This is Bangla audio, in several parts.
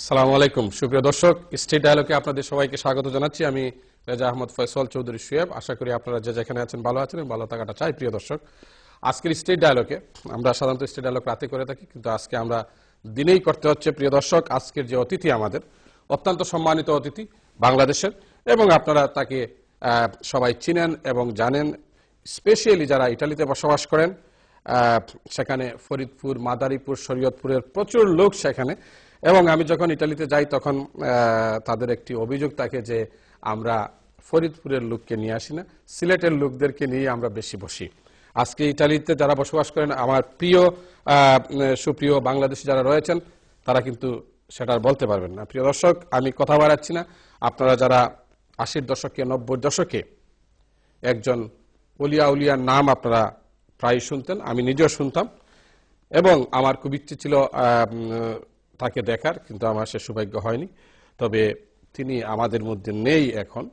আসসালামু আলাইকুম সুপ্রিয় দর্শক, স্টেট ডায়ালগে আপনাদের সবাইকে স্বাগত জানাচ্ছি। আমি রেজা আহমদ ফয়সল চৌধুরী সুয়েব। আশা করি আপনারা যে যেখানে আছেন ভালো আছেন এবং ভালো থাকাটা চাই। প্রিয় দর্শক, আজকের স্টেট ডায়ালগে আমরা সাধারণত স্টেট ডায়ালগ রাতে করে থাকি, কিন্তু আজকে আমরা দিনেই করতে হচ্ছে। প্রিয় দর্শক, আজকের যে অতিথি আমাদের অত্যন্ত সম্মানিত অতিথি বাংলাদেশের, এবং আপনারা তাকে সবাই চিনেন এবং জানেন। স্পেশালি যারা ইটালিতে বসবাস করেন, সেখানে ফরিদপুর, মাদারীপুর, শরীয়তপুরের প্রচুর লোক সেখানে। এবং আমি যখন ইটালিতে যাই তখন তাদের একটি অভিযোগ থাকে যে আমরা ফরিদপুরের লোককে নিয়ে আসি না, সিলেটের লোকদেরকে নিয়ে আমরা বেশি বসি। আজকে ইটালিতে যারা বসবাস করেন, আমার প্রিয় সুপ্রিয় বাংলাদেশি যারা রয়েছেন, তারা কিন্তু সেটা বলতে পারবেন না। প্রিয় দর্শক, আমি কথা বাড়াচ্ছি না। আপনারা যারা 80-র দশকে, 90-র দশকে একজন অলিয়া উলিয়ার নাম আপনারা প্রায় শুনতেন, আমি নিজেও শুনতাম এবং আমার খুব ইচ্ছে ছিল তাকে দেখার, কিন্তু আমার সে সৌভাগ্য হয়নি। তবে তিনি আমাদের মধ্যে নেই এখন।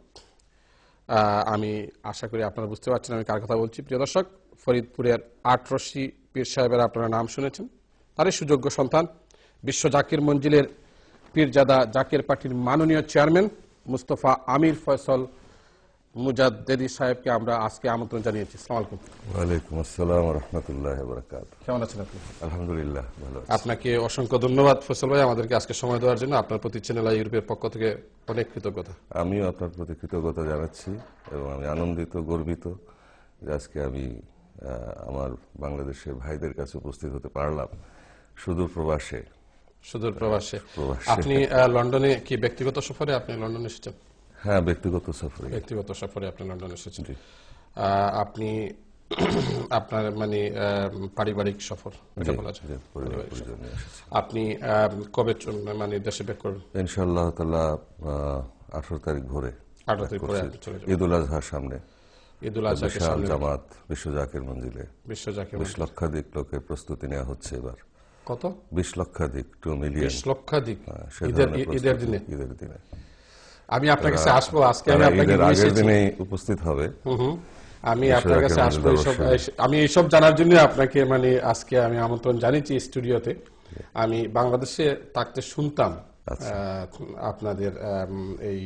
আমি আশা করি আপনারা বুঝতে পারছেন আমি কার কথা বলছি। প্রিয় দর্শক, ফরিদপুরের আটরশি পীর সাহেবের আপনারা নাম শুনেছেন। তারই সুযোগ্য সন্তান বিশ্ব জাকির মঞ্জিলের পীরজাদা জাকির পার্টির মাননীয় চেয়ারম্যান মুস্তফা আমির ফয়সল মুজাদ্দেদি সাহেবকে আমরা আজকে আমন্ত্রণ জানিয়েছি। আসসালামু আলাইকুম। ওয়ালাইকুম আসসালাম ওয়া রাহমাতুল্লাহি ওয়া বারাকাতুহু। কেমন আছেন আপনি? আলহামদুলিল্লাহ ভালো আছি। আপনাকে অসংখ্য ধন্যবাদ ফয়সল ভাই, আমাদেরকে আজকে সময় দেওয়ার জন্য। আপনার প্রতি চ্যানেল ইউরোপের পক্ষ থেকে অনেক কৃতজ্ঞতা। আমিও আপনার প্রতি কৃতজ্ঞতা জানাচ্ছি এবং আমি আনন্দিত, গর্বিত যে আজকে আমি আমার বাংলাদেশের ভাইদের কাছে উপস্থিত হতে পারলাম সুদূর প্রবাসে। আপনি লন্ডনে কি ব্যক্তিগত সফরে আপনি লন্ডনে এসেছেন? হ্যাঁ, ব্যক্তিগত সফরে আপনি লন্ডনে এসেছেন। আপনি আপনার মানে পারিবারিক সফর এটা বলা যায়। আপনি কবে মানে দেশে ব্যাক করবেন? ইনশাআল্লাহ তাআলা 18 তারিখ ভোরে। 18 তারিখ ভোরে আপনি চলে যাবেন। ঈদুল আজহার সামনে। ঈদুল আজহাকে সামনে জামাত বিশ্ব জাকির মঞ্জিলে 20 লক্ষাধিক লোকের প্রস্তুতি নেওয়া হচ্ছে এবার। কত? 20 লক্ষাধিক, 2 মিলিয়ন। 20 লক্ষাধিক ঈদের দিনে। আমি আপনার কাছে আসবো আজকে। আমি আপনাকে আগের দিনেই উপস্থিত হবে। আমি আপনার কাছে আসবো আমি এইসব জানার জন্য আপনাকে মানে আজকে আমি আমন্ত্রণ জানিয়েছি স্টুডিওতে। আমি বাংলাদেশে থাকতে শুনতাম আপনাদের এই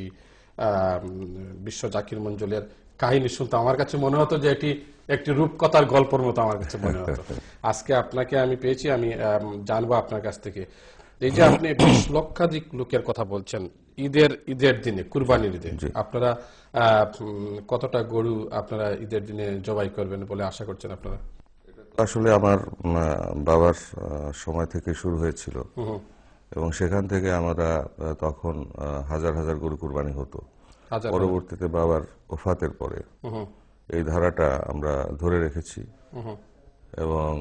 বিশ্ব জাকির মঞ্জিলের কাহিনী শুনতাম। আমার কাছে মনে হতো যে এটি একটি রূপকথার গল্পের মতো আমার কাছে মনে হতো। আজকে আপনাকে আমি পেয়েছি, আমি জানবো আপনার কাছ থেকে। এই যে আপনি 20 লক্ষাধিক লোকের কথা বলছেন ঈদের দিনে, কুরবানির ঈদে, আপনারা কতটা গরু আপনারা ঈদের দিনে জবাই করবেন বলে আশা করছেন আপনারা? আসলে আমার বাবার সময় থেকে শুরু হয়েছিল এবং সেখান থেকে আমরা তখন হাজার হাজার গরু কুরবানি হতো। পরবর্তীতে বাবার ওফাতের পরে এই ধারাটা আমরা ধরে রেখেছি এবং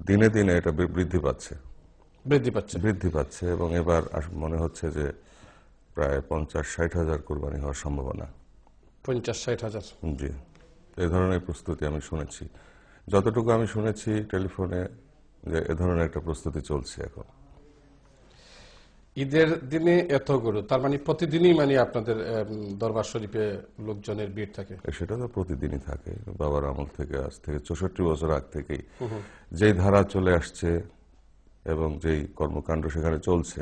দিনে দিনে এটা বৃদ্ধি পাচ্ছে এবং এবার মনে হচ্ছে যে প্রায় 50-60 হাজার কুরবানি হওয়ার সম্ভাবনা। 50-60 হাজার? জি, এই ধরনের প্রস্তুতি আমি শুনেছি। যতটুকু আমি শুনেছি টেলিফোনে যে এ ধরনের একটা প্রস্তুতি চলছে এখন। ঈদের দিনে এত গরু, তার মানে প্রতিদিনই মানে আপনাদের দরবার শরীফে লোকজনের ভিড় থাকে? সেটা তো প্রতিদিনই থাকে। বাবার আমল থেকে, আজ থেকে 64 বছর আগ থেকেই যেই ধারা চলে আসছে এবং যেই কর্মকাণ্ড সেখানে চলছে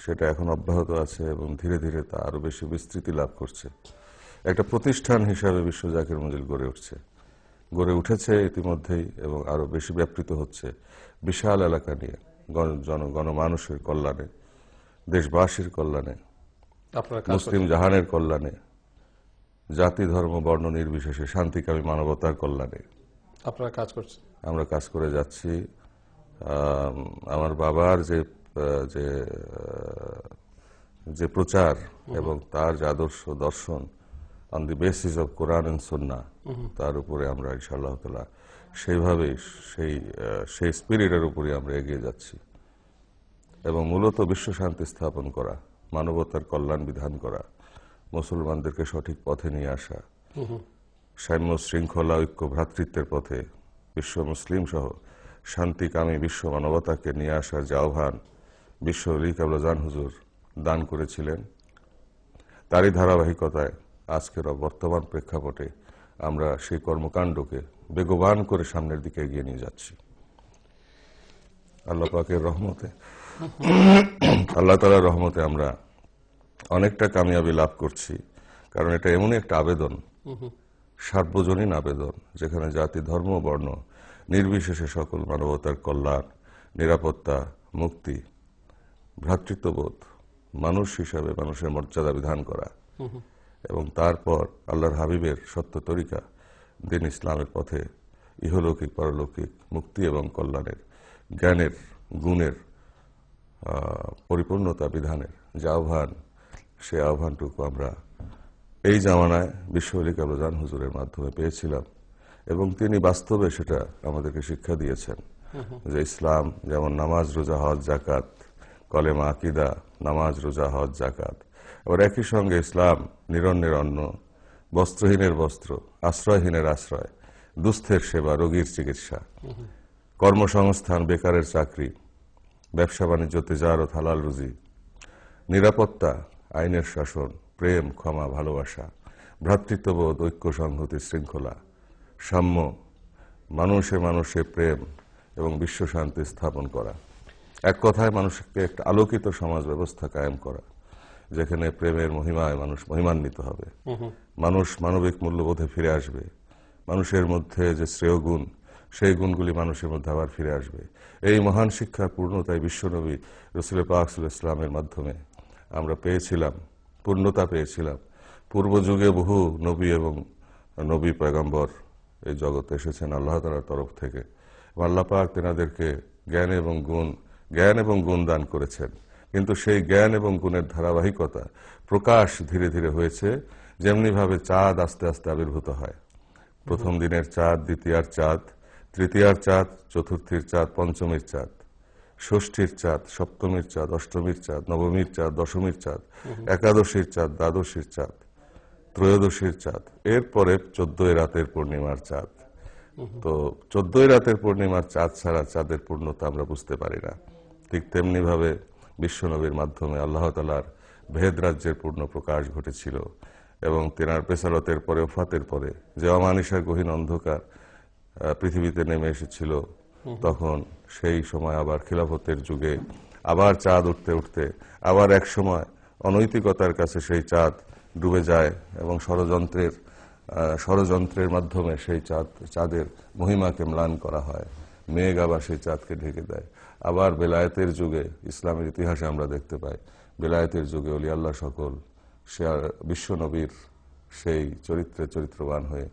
সেটা এখন অব্যাহত আছে এবং ধীরে ধীরে তা আরো বেশি বিস্তৃতি লাভ করছে। একটা প্রতিষ্ঠান হিসাবে বিশ্ব জাকির মঞ্জিল গড়ে উঠেছে ইতিমধ্যেই এবং আরো বেশি ব্যাপৃত হচ্ছে বিশাল এলাকা নিয়ে, গণমানুষের কল্যাণে, দেশবাসীর কল্যাণে, মুসলিম জাহানের কল্যাণে, জাতি ধর্ম বর্ণ নির্বিশেষে শান্তিকামী মানবতার কল্যাণে আপনারা কাজ করছেন। আমরা কাজ করে যাচ্ছি। আমার বাবার যে প্রচার এবং তার যে আদর্শ দর্শন on the basis of Quran and Sunnah, তার উপরে আমরা ইনশাআল্লাহ তাআলা সেইভাবেই সেই স্পিরিটের উপরে আমরা এগিয়ে যাচ্ছি এবং মূলত বিশ্ব শান্তি স্থাপন করা, মানবতার কল্যাণ বিধান করা, মুসলমানদেরকে সঠিক পথে নিয়ে আসা, সাম্য শৃঙ্খলা ঐক্য ভ্রাতৃত্বের পথে বিশ্ব মুসলিম সহ শান্তিকামী বিশ্ব মানবতাকে নিয়ে আসার যে আহ্বান বিশ্ব অলি কেবলা জান হুজুর দান করেছিলেন, তারই ধারাবাহিকতায় আজকের বর্তমান প্রেক্ষাপটে আমরা সেই কর্মকাণ্ডকে বেগবান করে সামনের দিকে এগিয়ে নিয়ে যাচ্ছি। আল্লাহ পাকের রহমতে, আল্লাহ তাআলার রহমতে আমরা অনেকটা কামিয়াবি লাভ করছি। কারণ এটা এমনই একটা আবেদন, সার্বজনীন আবেদন, যেখানে জাতি, ধর্ম, বর্ণ নির্বিশেষে সকল মানবতার কল্যাণ, নিরাপত্তা, মুক্তি, ভ্রাতৃত্ববোধ, মানুষ হিসাবে মানুষের মর্যাদা বিধান করা, এবং তারপর আল্লাহর হাবিবের সত্য তরিকা দিন ইসলামের পথে ইহলৌকিক পারলৌকিক মুক্তি এবং কল্যাণের, জ্ঞানের, গুণের পরিপূর্ণতা বিধানের যে আহ্বান, সে আহ্বানটুকু আমরা এই জামানায় বিশ্বওয়ালী কামরুজান হুজুরের মাধ্যমে পেয়েছিলাম, এবং তিনি বাস্তবে সেটা আমাদেরকে শিক্ষা দিয়েছেন যে ইসলাম যেমন নামাজ, রোজা, হজ, যাকাত, কলেমা, আকীদা, নামাজ, রোজা, হজ, যাকাত, আবার একই সঙ্গে ইসলাম নিরন্নের অন্ন, বস্ত্রহীনের বস্ত্র, আশ্রয়হীনের আশ্রয়, দুস্থের সেবা, রোগীর চিকিৎসা, কর্মসংস্থান, বেকারের চাকরি, ব্যবসা বাণিজ্য, তেজারত, হালাল রুজি, নিরাপত্তা, আইনের শাসন, প্রেম, ক্ষমা, ভালোবাসা, ভ্রাতৃত্ববোধ, ঐক্য, সংহতি, শৃঙ্খলা, সাম্য, মানুষে মানুষে প্রেম এবং বিশ্ব শান্তি স্থাপন করা। এক কথায় মানুষকে একটা আলোকিত সমাজ ব্যবস্থা কায়েম করা, যেখানে প্রেমের মহিমায় মানুষ মহিমান্বিত হবে, মানুষ মানবিক মূল্যবোধে ফিরে আসবে, মানুষের মধ্যে যে শ্রেয় গুণ, সেই গুণগুলি মানুষের মধ্যে আবার ফিরে আসবে। এই মহান শিক্ষার পূর্ণতায় বিশ্বনবী রাসূল পাক সাল্লাল্লাহু আলাইহি ওয়াসাল্লামের মাধ্যমে আমরা পেয়েছিলাম, পূর্ণতা পেয়েছিলাম। পূর্ব যুগে বহু নবী এবং নবী পয়গম্বর এই জগতে এসেছেন আল্লাহ তাআলার তরফ থেকে, আল্লাহ পাক তেনাদেরকে জ্ঞান এবং গুণ দান করেছেন। কিন্তু সেই জ্ঞান এবং গুণের ধারাবাহিকতা প্রকাশ ধীরে ধীরে হয়েছে, যেমনি ভাবে চাঁদ আস্তে আস্তে আবির্ভূত হয়। প্রথম দিনের চাঁদ, দ্বিতীয়ার চাঁদ, তৃতীয়ার চাঁদ, চতুর্থীর চাঁদ, পঞ্চমীর চাঁদ, ষষ্ঠীর চাঁদ, সপ্তমীর চাঁদ, অষ্টমীর চাঁদ, নবমীর চাঁদ, দশমীর চাঁদ, একাদশীর চাঁদ, দ্বাদশীর চাঁদ, ত্রয়োদশীর চাঁদ, এরপরে 14 রাতের পূর্ণিমার চাঁদ। তো 14 রাতের পূর্ণিমার চাঁদ ছাড়া চাঁদের পূর্ণতা আমরা বুঝতে পারি না। ঠিক তেমনি ভাবে বিশ্বনবীর মাধ্যমে আল্লাহ তাআলার ভেদ রাজ্যের পূর্ণ প্রকাশ ঘটেছিল, এবং তেনার পেসারতের পরে, ওফাতের পরে যে অমানিসার গহীন অন্ধকার পৃথিবীতে নেমে এসেছিল, তখন সেই সময় আবার খিলাফতের যুগে আবার চাঁদ উঠতে উঠতে আবার এক সময় অনৈতিকতার কাছে সেই চাঁদ ডুবে যায়, এবং ষড়যন্ত্রের মাধ্যমে সেই চাঁদের মহিমাকে ম্লান করা হয়, মেঘ আবার সেই চাঁদকে ঢেকে দেয়। আবার বেলায়েতের যুগে, ইসলামের ইতিহাসে আমরা দেখতে পাই, বেলায়েতের যুগে অলি আল্লাহ সকল সে বিশ্বনবীর সেই চরিত্রবান হয়ে,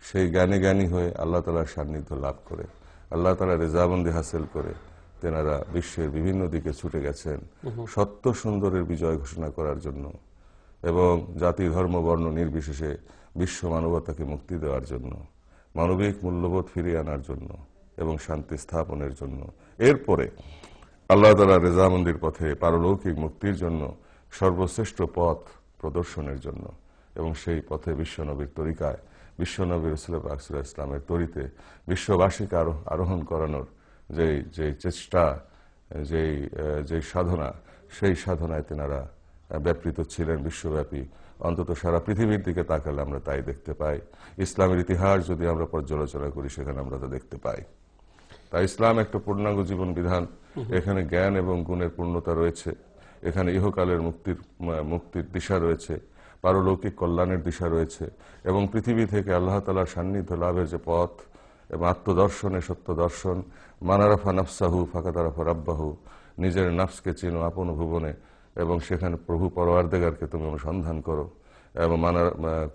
সেই জ্ঞানী হয়ে আল্লাহ তাআলার সান্নিধ্য লাভ করে, আল্লাহ তাআলার রেজাবন্দি হাসিল করে তেনারা বিশ্বের বিভিন্ন দিকে ছুটে গেছেন সত্য সুন্দরের বিজয় ঘোষণা করার জন্য, এবং জাতি, ধর্ম, বর্ণ নির্বিশেষে বিশ্ব মানবতাকে মুক্তি দেওয়ার জন্য, মানবিক মূল্যবোধ ফিরিয়ে আনার জন্য এবং শান্তি স্থাপনের জন্য। এরপরে আল্লাহ তাআলার রেজামন্দির পথে পারলৌকিক মুক্তির জন্য সর্বশ্রেষ্ঠ পথ প্রদর্শনের জন্য, এবং সেই পথে বিশ্বনবীর তরিকায়, বিশ্বনবী রাসূল পাক সাল্লাল্লাহু আলাইহি ওয়াসাল্লামের তরিতে বিশ্ববাসীকে আরোহণ করানোর যে চেষ্টা, যে সাধনা, সেই সাধনায় তেনারা ব্যাপৃত ছিলেন বিশ্বব্যাপী। অন্তত সারা পৃথিবীর দিকে তাকালে আমরা তাই দেখতে পাই। ইসলামের ইতিহাস যদি আমরা পর্যালোচনা করি, সেখানে আমরা তা দেখতে পাই। তাই ইসলাম একটা পূর্ণাঙ্গ জীবন বিধান। এখানে জ্ঞান এবং গুণের পূর্ণতা রয়েছে, এখানে ইহকালের মুক্তির দিশা রয়েছে, পারলৌকিক কল্যাণের দিশা রয়েছে, এবং পৃথিবী থেকে আল্লাহ তাআলার সান্নিধ্য লাভের যে পথ, এবং আত্মদর্শনে সত্য দর্শন, মানারাফা নাফসাহু ফাকাতারাফা রাব্বাহু, নিজের নাফসকে চিনো আপন ভুবনে, এবং সেখানে প্রভু পরওয়ারদিগারকে তুমি অনুসন্ধান করো, এবং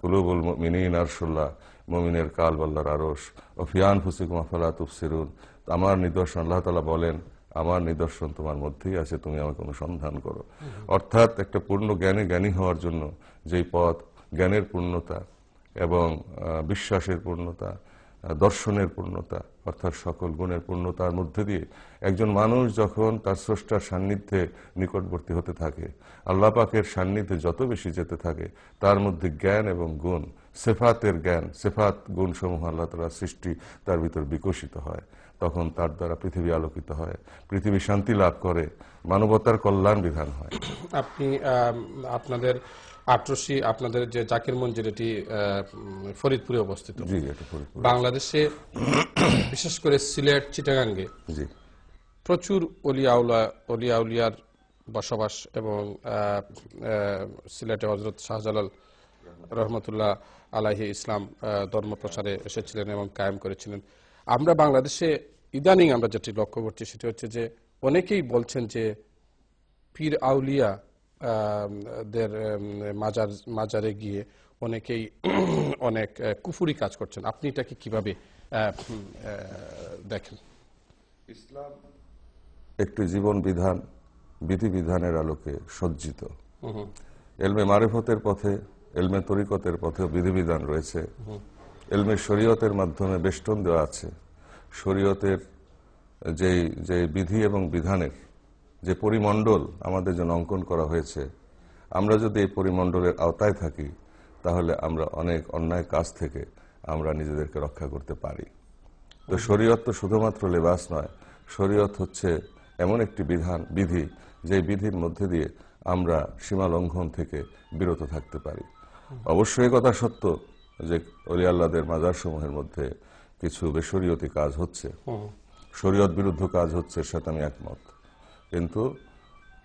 কুলুবুল মুমিনিন আরশুল্লাহ, মুমিনের কালব আল্লাহর আরশ, ও ফি আনফুসিকুম আফালা তুবসিরুন, আমার নিদর্শন, আল্লাহ তাআলা বলেন আমার নিদর্শন তোমার মধ্যেই আছে, তুমি আমাকে অনুসন্ধান করো। অর্থাৎ একটা পূর্ণ জ্ঞানী হওয়ার জন্য যেই পথ, জ্ঞানের পূর্ণতা এবং বিশ্বাসের পূর্ণতা, দর্শনের পূর্ণতা, অর্থাৎ সকল গুণের পূর্ণতার মধ্যে দিয়ে একজন মানুষ যখন তার স্রষ্টার সান্নিধ্যে নিকটবর্তী হতে থাকে, আল্লাহ পাকের সান্নিধ্যে যত বেশি যেতে থাকে, তার মধ্যে জ্ঞান এবং গুণ, সিফাতের জ্ঞান, সিফাত গুণ সমূহ আল্লাহ তাআলার সৃষ্টি তার ভিতর বিকশিত হয়। তখন তার দ্বারা পৃথিবী আলোকিত হয়, পৃথিবী শান্তি লাভ করে, মানবতার কল্যাণ বিধান হয়। আপনি আপনাদের আটরশি, আপনাদের যে জাকির মঞ্জিল, এটি ফরিদপুরে অবস্থিত। জি, এটা ফরিদপুর। বাংলাদেশে বিশেষ করে সিলেট, চিটাগাঙ্গে জি প্রচুর অলিয়া উলিয়ার বসবাস এবং সিলেটে হযরত শাহজালাল রহমতুল্লাহ আলাইহি ইসলাম ধর্ম প্রচারে এসেছিলেন এবং কায়েম করেছিলেন। আমরা বাংলাদেশে ইদানিং আমরা যেটি লক্ষ্য করছি সেটি হচ্ছে যে অনেকেই বলছেন যে পীর আউলিয়া দের মাজারে গিয়ে অনেকেই অনেক কুফরি কাজ করছেন। আপনি এটাকে কিভাবে দেখেন? ইসলাম একটি জীবন বিধান, বিধিবিধানের আলোকে সজ্জিত। এলমে মারিফতের পথে, এলমে তরিকতের পথেও বিধিবিধান রয়েছে। এলমে শরীয়তের মাধ্যমে বেষ্টন দেওয়া আছে। শরীয়তের যে বিধি এবং বিধানের যে পরিমণ্ডল আমাদের জন্য অঙ্কন করা হয়েছে, আমরা যদি এই পরিমণ্ডলের আওতায় থাকি তাহলে আমরা অনেক অন্যায় কাজ থেকে আমরা নিজেদেরকে রক্ষা করতে পারি। তো শরীয়ত তো শুধুমাত্র লেবাস নয়, শরীয়ত হচ্ছে এমন একটি বিধি যে বিধির মধ্যে দিয়ে আমরা সীমা লঙ্ঘন থেকে বিরত থাকতে পারি। অবশ্যই কথা সত্য যে অলি আল্লাহদের মাজার সমূহের মধ্যে কিছু বেশরীয়তি কাজ হচ্ছে, শরীয়ত বিরুদ্ধ কাজ হচ্ছে, সাথে আমি একমত। কিন্তু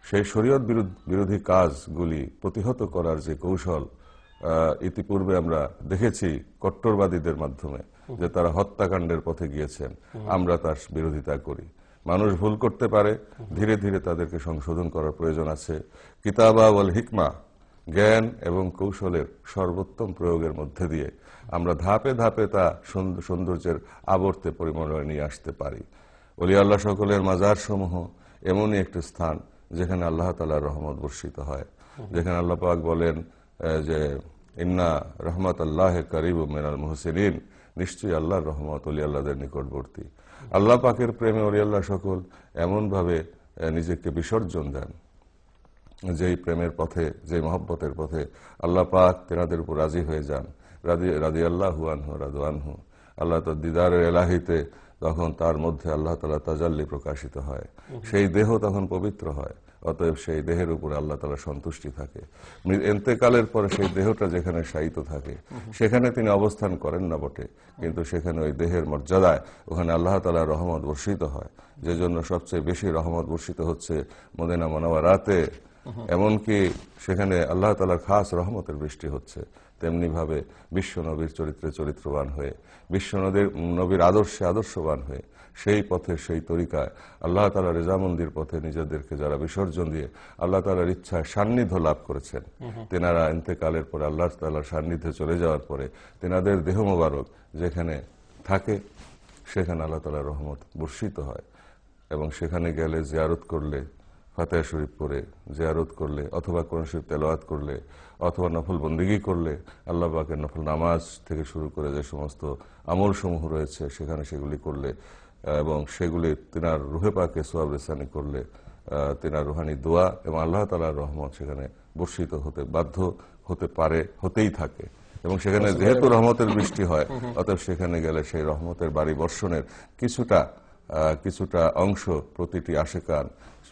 সেই শরীয়ত বিরোধী কাজগুলি প্রতিহত করার যে কৌশল ইতিপূর্বে আমরা দেখেছি কট্টরবাদীদের মাধ্যমে, যে তারা হত্যাকাণ্ডের পথে গিয়েছেন, আমরা তার বিরোধিতা করি। মানুষ ভুল করতে পারে, ধীরে ধীরে তাদেরকে সংশোধন করার প্রয়োজন আছে। কিতাবা ওয়াল হিকমা, জ্ঞান এবং কৌশলের সর্বোত্তম প্রয়োগের মধ্যে দিয়ে আমরা ধাপে ধাপে তা সৌন্দর্যের আবর্তে পরিমণ্ডলে নিয়ে আসতে পারি। ওলি আল্লাহ সকলের মাজার সমূহ এমনই একটি স্থান যেখানে আল্লাহ তাআলার রহমত বর্ষিত হয়, যেখানে আল্লাহ পাক বলেন যে ইন্না রহমাতাল্লাহি কারীবুম মিনাল মুহসিনিন, নিশ্চয়ই আল্লাহর রহমত ওলি আল্লাহদের নিকটবর্তী। আল্লাহ পাকের প্রেমে ওলি আল্লাহ সকল এমনভাবে নিজেকে বিসর্জন দেন যেই প্রেমের পথে, যে মহব্বতের পথে আল্লাহ পাক তেনাদের উপর রাজি হয়ে যান। রাদিয়াল্লাহু আনহু রাদু আনহু। আল্লাহ তার দিদারের এলাহিতে তখন তার মধ্যে আল্লাহ তাআলা তাজাল্লি প্রকাশিত হয়, সেই দেহ তখন পবিত্র হয়। অতএব সেই দেহের উপরে আল্লাহ তাআলা সন্তুষ্টি থাকে। ইন্তেকালের পরে সেই দেহটা যেখানে শায়িত থাকে সেখানে তিনি অবস্থান করেন না বটে, কিন্তু সেখানে ওই দেহের মর্যাদায় ওখানে আল্লাহ তাআলার রহমত বর্ষিত হয়। যে জন্য সবচেয়ে বেশি রহমত বর্ষিত হচ্ছে মদিনা মুনাওয়ারাতে, এমনকি সেখানে আল্লাহ তাআলার খাস রহমতের বৃষ্টি হচ্ছে। তেমনি ভাবে বিশ্ব নবীর চরিত্রে চরিত্রবান হয়ে, বিশ্ব নবীর আদর্শে আদর্শবান হয়ে, সেই পথে সেই তরিকায় আল্লাহ তাআলার রেজামন্দির পথে নিজেদেরকে যারা বিসর্জন দিয়ে আল্লাহ তাআলার ইচ্ছায় সান্নিধ্য লাভ করেছেন, তেনারা ইন্তেকালের পরে আল্লাহ তাআলার সান্নিধ্যে চলে যাওয়ার পরে তেনাদের দেহ মোবারক যেখানে থাকে সেখানে আল্লাহ তাআলার রহমত বর্ষিত হয়। এবং সেখানে গেলে জিয়ারত করলে, ফাতিহা শরীফ পড়ে জিয়ারত করলে, অথবা কোরআন শরীফ তেলাওয়াত করলে, অথবা নফল বন্দেগী করলে, আল্লাহ পাকের নফল নামাজ থেকে শুরু করে যে সমস্ত আমল সমূহ রয়েছে সেখানে সেগুলি করলে এবং সেগুলি তিনার রুহে পাকে সোয়াব রেসানি করলে তিনার রুহানি দোয়া এবং আল্লাহ তাআলার রহমত সেখানে বর্ষিত হতে বাধ্য হতে পারে, হতেই থাকে। এবং সেখানে যেহেতু রহমতের বৃষ্টি হয়, অতএব সেখানে গেলে সেই রহমতের বাড়ি বর্ষণের কিছুটা অংশ প্রতিটি আশিকান,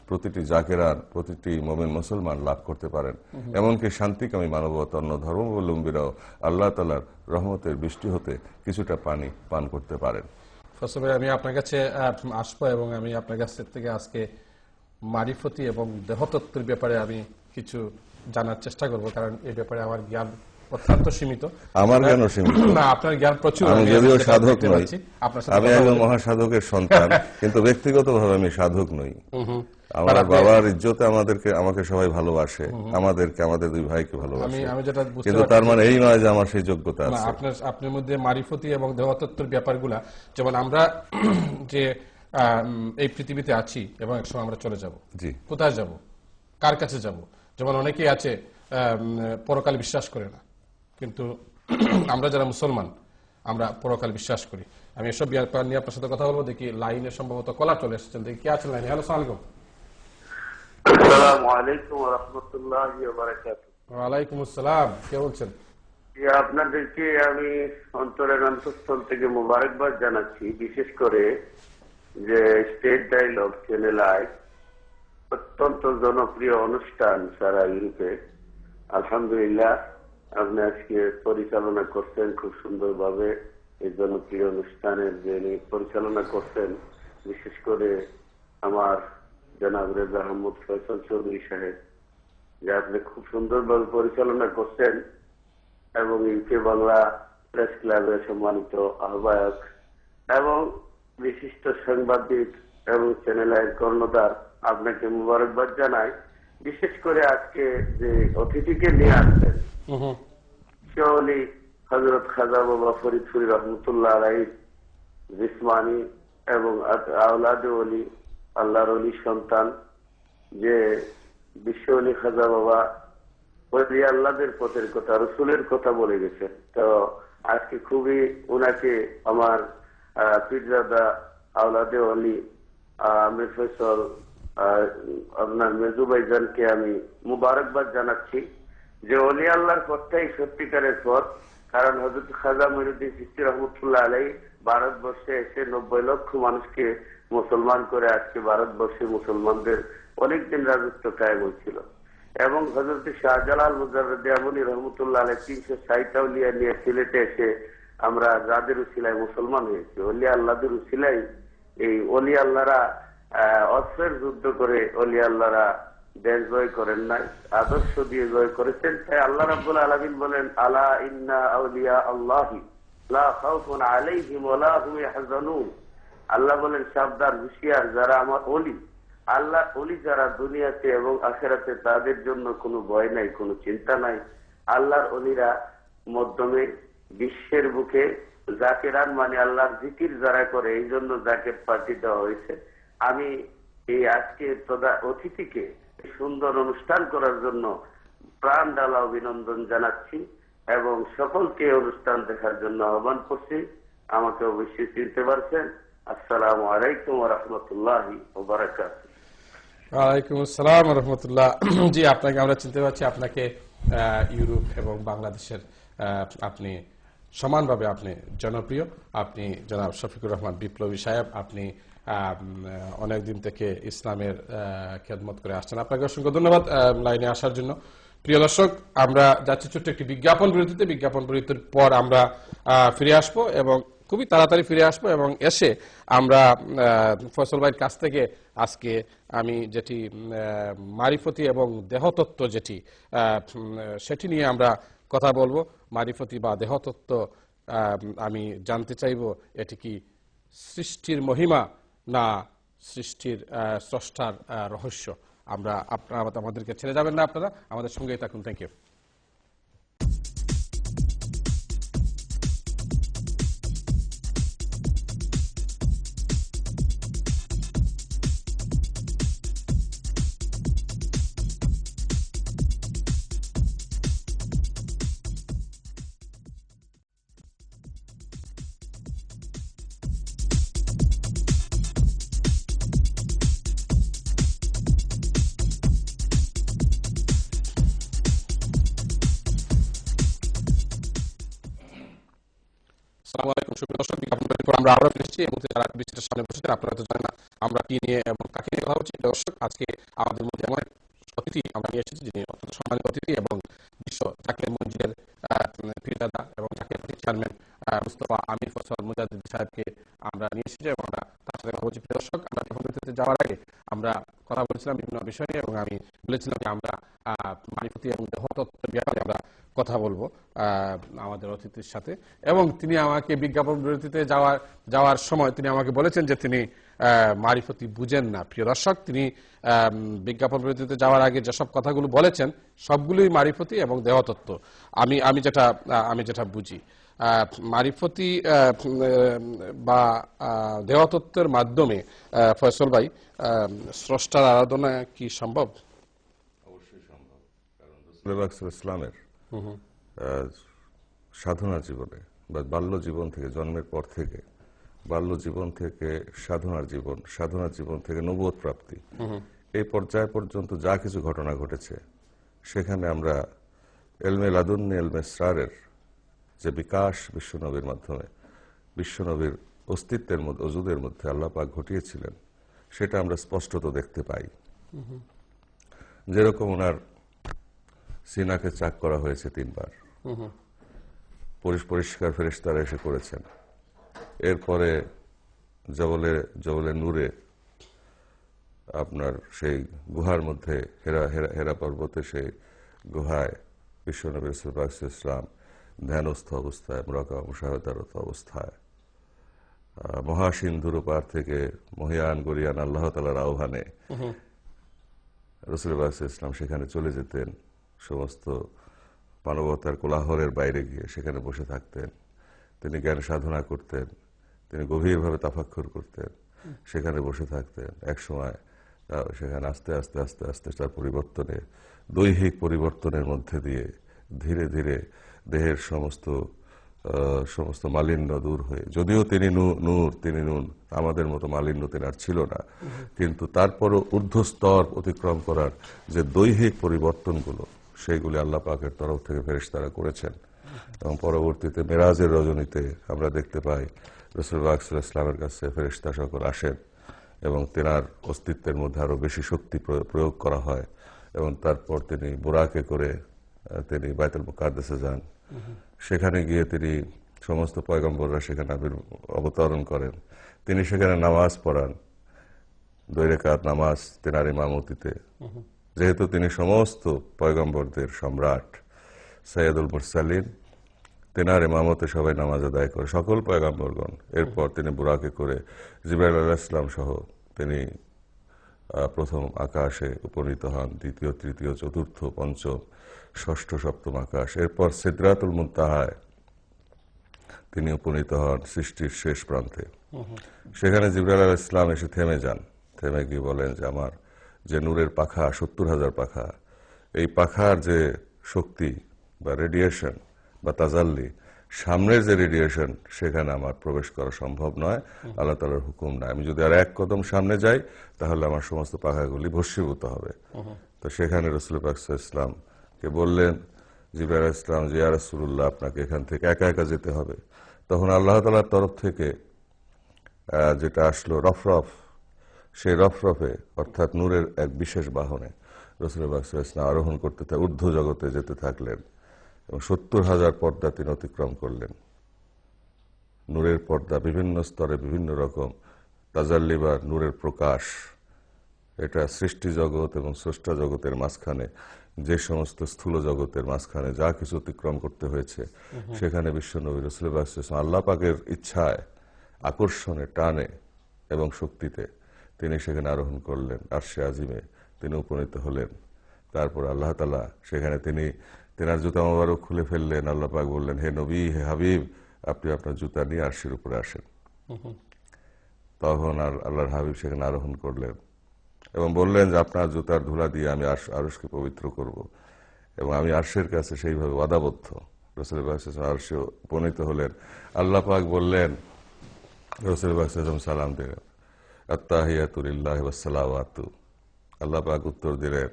প্রতিটি জাকেরান, প্রতিটি মুমিন মুসলমান লাভ করতে পারেন। এমনকি শান্তিকামী মানবতা অন্য ধর্মাবলম্বীরাও আল্লাহ তাআলার রহমতের বৃষ্টি হতে কিছুটা পানি পান করতে পারেন। ফয়সাল ভাই, আমি আপনার কাছে আসবো এবং আমি আপনার কাছ থেকে আজকে মারিফতি এবং দেহতত্ত্বের ব্যাপারে আমি কিছু জানার চেষ্টা করব, কারণ এই ব্যাপারে আমার জ্ঞান অত্যন্ত সীমিত। আমার জ্ঞানও সীমিত। না, আপনার জ্ঞান প্রচুর। আমি যদিও সাধক নই, আমি একজন মহাসাধকের সন্তান, কিন্তু ব্যক্তিগতভাবে আমি সাধক নই। আমার বাবার ইজ্জতে আমাকে সবাই ভালোবাসে, আমাদের দুই ভাইকে ভালোবাসে, কিন্তু তার মানে এই নয় যে আমার সেই যোগ্যতা আছে। আপনার মধ্যে মারিফতি এবং দেহতত্ত্বের ব্যাপারগুলা, যেমন আমরা যে এই পৃথিবীতে আছি এবং একসময় আমরা চলে যাব, কোথায় যাব, কার কাছে যাব। যেমন অনেকেই আছে পরকাল বিশ্বাস করে না, কিন্তু আমরা যারা মুসলমান আমরা পরকাল বিশ্বাস করি। আমি এসব ব্যাপার নিয়ে আপনার সাথে কথা বলবো। দেখি লাইনে সম্ভবত কলার চলে এসেছেন, দেখি কে আছেন লাইনে। হ্যালো, আসসালামু আলাইকুম। আসসালামু আলাইকুম ওয়া রাহমাতুল্লাহি ওয়া বারাকাতুহু। ওয়া আলাইকুম আসসালাম, কে বলছেন? আপনাদেরকে আমি অন্তরের অন্তঃস্থল থেকে মোবারকবাদ জানাচ্ছি, বিশেষ করে যে স্টেট ডায়ালগ চ্যানেল অত্যন্ত জনপ্রিয় অনুষ্ঠান সারা ইউরোপে। আলহামদুলিল্লাহ, আপনি আজকে পরিচালনা করছেন খুব সুন্দরভাবে। এই জনপ্রিয় অনুষ্ঠানের যে পরিচালনা করছেন, বিশেষ করে আমার জনাব রেজা আহমদ ফয়সাল চৌধুরী সাহেব, যে আপনি খুব সুন্দরভাবে পরিচালনা করছেন, এবং ইউকে বাংলা প্রেস ক্লাবের সম্মানিত আহ্বায়ক এবং বিশিষ্ট সাংবাদিক এবং চ্যানেলের কর্ণধার, আপনাকে মুবারকবাদ জানাই। বিশেষ করে আজকে যে অতিথিকে নিয়ে আসছেন শিওলি হযরত খাজা বাবা ফরিদপুরি রহমতুল্লাহ আলাইহি জিসমানি এবং আওলাদে ওলি, আল্লাহর ওলি সন্তান, যে বিশ্ব ওলি খাজা বাবা ওলি আল্লাহদের পথের কথা, রসুলের কথা বলে গেছেন। তো আজকে খুবই ওনাকে আমার পীরজাদা আওলাদে ওলি আমির ফয়সাল আপনার মেজু ভাইজানকে আমি মুবারকবাদ জানাচ্ছি যে ওলি আল্লাহর পথটাই সত্যিকারের পথ। কারণ হযরত খাজা মঈনুদ্দিন চিশতি রহমতুল্লাহ আলাইহি ভারতবর্ষে এসে 90 লক্ষ মানুষকে মুসলমান করে আজকে ভারতবর্ষে মুসলমানদের অনেকদিন রাজত্ব কায়েম হয়েছিল। এবং হযরত শাহজালাল মুজাররদে আমনি রহমতুল্লাহ আলাইহি 360 আউলিয়া নিয়ে সিলেটে এসে আমরা যাদের উসিলায় মুসলমান হয়েছি, ওলি আল্লাহদের উসিলায় এই ওলি আল্লাহরা অস্ত্রের যুদ্ধ করে ওলি আল্লাহরা দেশ জয় করেন নাই, আদর্শ দিয়ে জয় করেছেন। তাই আল্লাহ রাব্বুল আলামিন বলেন, আলা ইন্না আউলিয়া আল্লাহি লা খাউফুন আলাইহিম ওয়া লা হুম ইয়াহজানুন। আল্লাহ বলেন, সাবধান, হুঁশিয়ার, যারা আমার ওলি, আল্লাহ ওলি যারা দুনিয়াতে এবং আখিরাতে, তাদের জন্য কোনো ভয় নাই, কোনো চিন্তা নাই। আল্লাহর ওলিরা মাধ্যমে বিশ্বের বুকে জাকিরান মানে আল্লাহর জিকির যারা করে, এই জন্য জাকির পার্টি দেওয়া হয়েছে। আমি এই আজকে অতিথিকে সুন্দর অনুষ্ঠান করার জন্য প্রাণ ঢালা অভিনন্দন জানাচ্ছি এবং সকলকে অনুষ্ঠান দেখার জন্য আহ্বান করছি। আমাকে অবশ্যই চিনতে পারছেন। আসসালামু আলাইকুম ওয়া রাহমাতুল্লাহি ওয়া বারাকাতুহু। ওয়ালাইকুম আসসালাম ওয়া রাহমাতুল্লাহ। জি, আপনাকে আমরা চিনতে পারছি। আপনাকে ইউরোপ এবং বাংলাদেশের আপনি সমানভাবে আপনি জনপ্রিয়। আপনি জনাব শফিকুর রহমান বিপ্লবী সাহেব, আপনি অনেকদিন থেকে ইসলামের খেদমত করে আসছেন। আপনাকে অসংখ্য ধন্যবাদ লাইনে আসার জন্য। প্রিয় দর্শক, আমরা যাচ্ছি ছোট্ট একটি বিজ্ঞাপন বিরতিতে। বিজ্ঞাপন বিরতির পর আমরা ফিরে আসবো এবং খুবই তাড়াতাড়ি ফিরে আসবো এবং এসে আমরা ফয়সাল ভাইয়ের কাছ থেকে আজকে আমি যেটি মারিফতি এবং দেহতত্ত্ব যেটি সেটি নিয়ে আমরা কথা বলবো। মারিফতি বা দেহতত্ত্ব আমি জানতে চাইব, এটি কি সৃষ্টির মহিমা না সৃষ্টির স্রষ্টার রহস্য? আমরা আপনারা আমাদেরকে ছেড়ে যাবেন না, আপনারা আমাদের সঙ্গেই থাকুন। Thank you. আসসালামু আলাইকুম সুপ্রিয় দর্শক, বিজ্ঞাপন বিরতির পর আমরা আবারও ফিরেছি। এই মুহূর্তে যারা বিশিষ্ট সামনে বসেছেন, আপনারা তো জানেন না আমরা কি নিয়ে এবং কাকে নিয়ে কথা বলছি। দর্শক, আজকে আমাদের মধ্যে এমন এক অতিথি আমরা নিয়ে এসেছি যিনি অত্যন্ত সম্মানিত অতিথি এবং বিশ্ব জাকির মঞ্জিলের পীরজাদা এবং জাকির পার্টির চেয়ারম্যান মুস্তফা আমির ফয়সাল মুজাদ্দিদ সাহেবকে আমরা নিয়ে এসেছি এবং আমরা তার সাথে কথা বলছি। প্রিয় দর্শক, আমরা বিজ্ঞাপন বিরতিতে যাওয়ার আগে আমরা কথা বলেছিলাম বিভিন্ন বিষয় নিয়ে এবং আমি বলেছিলাম যে আমরা মারিফতি এবং দেহতত্ত্বের ব্যাপারে আমরা কথা বলবো আমাদের অতিথির সাথে। এবং তিনি আমাকে বিজ্ঞাপন বিরতিতে যাওয়ার সময় তিনি আমাকে বলেছেন যে তিনি মারিফতি বুঝেন না। প্রিয় দর্শক, তিনি বিজ্ঞাপন বিরতিতে যাওয়ার আগে যেসব কথাগুলো বলেছেন সবগুলোই মারিফতি এবং দেহতত্ত্ব। আমি যেটা বুঝি, মারিফতি বা দেহতত্ত্বের মাধ্যমে ফয়সাল ভাই স্রষ্টার আরাধনা কি সম্ভব? অবশ্যই সম্ভব। কারণ ইসলামের সাধনা জীবনে বা বাল্য জীবন থেকে, জন্মের পর থেকে বাল্য জীবন থেকে সাধনার জীবন থেকে নবুয়ত প্রাপ্তি, এই পর্যায় পর্যন্ত যা কিছু ঘটনা ঘটেছে, সেখানে আমরা এলমে লাদুন্নি এলমে ইসরারের যে বিকাশ বিশ্বনবীর মাধ্যমে, বিশ্বনবীর অস্তিত্বের মধ্যে, ওজুদের মধ্যে আল্লাহ পাক ঘটিয়েছিলেন, সেটা আমরা স্পষ্টত দেখতে পাই। যেরকম ওনার সিনাকে চাক করা হয়েছে 3 বার, পরিষ্কার ফেরেশতারা এসে করেছেন। এরপরে জবলে নূরে আপনার সেই গুহার মধ্যে হেরা পর্বতে সেই গুহায় বিশ্বনবী রাসূলুল্লাহ সাল্লাল্লাহু আলাইহি ওয়াসাল্লাম ধ্যানস্থ অবস্থায় মুশাহাদারত অবস্থায় মহাসিন্ধুর পার থেকে মহিয়ান গরিয়ান আল্লাহ তাআলার আহ্বানে রাসূলুল্লাহ সাল্লাল্লাহু আলাইহি ওয়াসাল্লাম সেখানে চলে যেতেন। সমস্ত মানবতার কোলাহলের বাইরে গিয়ে সেখানে বসে থাকতেন, তিনি জ্ঞান সাধনা করতেন, তিনি গভীরভাবে তাফাক্কুর করতেন, সেখানে বসে থাকতেন। এক সময় সেখানে আস্তে আস্তে আস্তে আস্তে তার পরিবর্তনে, দৈহিক পরিবর্তনের মধ্যে দিয়ে ধীরে ধীরে দেহের সমস্ত মালিন্য দূর হয়ে, যদিও তিনি নূর, তিনি নুন, আমাদের মতো মালিন্য তিনি আর ছিল না, কিন্তু তারপরও ঊর্ধ্বস্তর অতিক্রম করার যে দৈহিক পরিবর্তনগুলো, সেইগুলি আল্লাহ পাকের তরফ থেকে ফেরেশতারা করেছেন। এবং পরবর্তীতে মেরাজের রজনীতে আমরা দেখতে পাই রাসূলুল্লাহ সাল্লাল্লাহু আলাইহি ওয়াসাল্লামের কাছে ফেরেশতা সকল আসেন এবং তেনার অস্তিত্বের মধ্যে আরো বেশি শক্তি প্রয়োগ করা হয় এবং তারপর তিনি বুরাকে করে তিনি বাইতুল মুকাদ্দাসে যান। সেখানে গিয়ে তিনি সমস্ত পয়গম্বররা সেখানে অবতরণ করেন, তিনি সেখানে নামাজ পড়ান, 2 রাকাত নামাজ তেনার ইমামতিতে। যেহেতু তিনি সমস্ত পয়গম্বরদের সম্রাট, সাইয়্যিদুল মুরসালিন, তেনার ইমামতে সবাই নামাজ আদায় করে, সকল পয়গম্বরগণ। এরপর তিনি বুরাকে করে জিবরাইল আলাইহিস সালাম সহ তিনি প্রথম আকাশে উপনীত হন, দ্বিতীয়, তৃতীয়, চতুর্থ, পঞ্চম, ষষ্ঠ, সপ্তম আকাশ। এরপর সিদরাতুল মুনতাহায় তিনি উপনীত হন, সৃষ্টির শেষ প্রান্তে। সেখানে জিবরাইল আলাইহিস সালাম এসে থেমে যান, থেমে গিয়ে বলেন যে আমার যে নূরের পাখা, 70,000 পাখা, এই পাখার যে শক্তি বা রেডিয়েশন বা তাজাল্লি, সামনের যে রেডিয়েশন, সেখানে আমার প্রবেশ করা সম্ভব নয়, আল্লাহ তাআলার হুকুম নাই। আমি যদি আর এক কদম সামনে যাই তাহলে আমার সমস্ত পাখাগুলি ভস্মীভূত হবে। তো সেখানে রাসূলুল্লাহ পাক সাল্লাল্লাহু আলাইহি ওয়াসাল্লাম কে বললেন জিবরাইল আলাইহিস সালাম যে ইয়া রাসূলুল্লাহ, আপনাকে এখান থেকে একা একা যেতে হবে। তখন আল্লাহ তাআলার তরফ থেকে যেটা আসলো রফরফ, সেই রফরফে অর্থাৎ নূরের এক বিশেষ বাহনে রাসূলুল্লাহ সাল্লাল্লাহু আলাইহি ওয়াসাল্লাম আরোহণ করতে ঊর্ধ্ব জগতে যেতে থাকলেন এবং 70,000 পর্দা তিনি অতিক্রম করলেন। নূরের পর্দা বিভিন্ন স্তরে বিভিন্ন রকম তাজাল্লি বা নূরের প্রকাশ, এটা সৃষ্টি জগৎ এবং স্রষ্টা জগতের মাঝখানে যে সমস্ত স্থূল জগতের মাঝখানে যা কিছু অতিক্রম করতে হয়েছে, সেখানে বিশ্বনবী রাসূলুল্লাহ সাল্লাল্লাহু আলাইহি ওয়াসাল্লাম আল্লাহ পাকের ইচ্ছায়, আকর্ষণে, টানে এবং শক্তিতে তিনি সেখানে আরোহণ করলেন। আরশে আজিমে তিনি উপনীত হলেন। তারপর আল্লাহ তাআলা সেখানে তেনার জুতা মোবারক খুলে ফেললেন। আল্লাহ পাক বললেন, হে নবী, হে হাবিব, আপনি আপনার জুতা নিয়ে আরশের উপরে আসেন। তখন আল্লাহর হাবিব সেখানে আরোহণ করলেন এবং বললেন যে আপনার জুতার ধুলা দিয়ে আমি আরশকে পবিত্র করব এবং আমি আরশের কাছে সেইভাবে ওয়াদাবদ্ধ। রাসূলুল্লাহ সাল্লাল্লাহু আলাইহি ওয়াসাল্লাম আরশে উপনীত হলেন। আল্লাহ পাক বললেন, রাসূলুল্লাহ সাল্লাল্লাহু আলাইহি ওয়াসাল্লাম সালাম দিলেন, আত্তাহিয়াতু লিল্লাহি ওয়াস সালাওয়াতু। আল্লাহ পাক উত্তর দিলেন,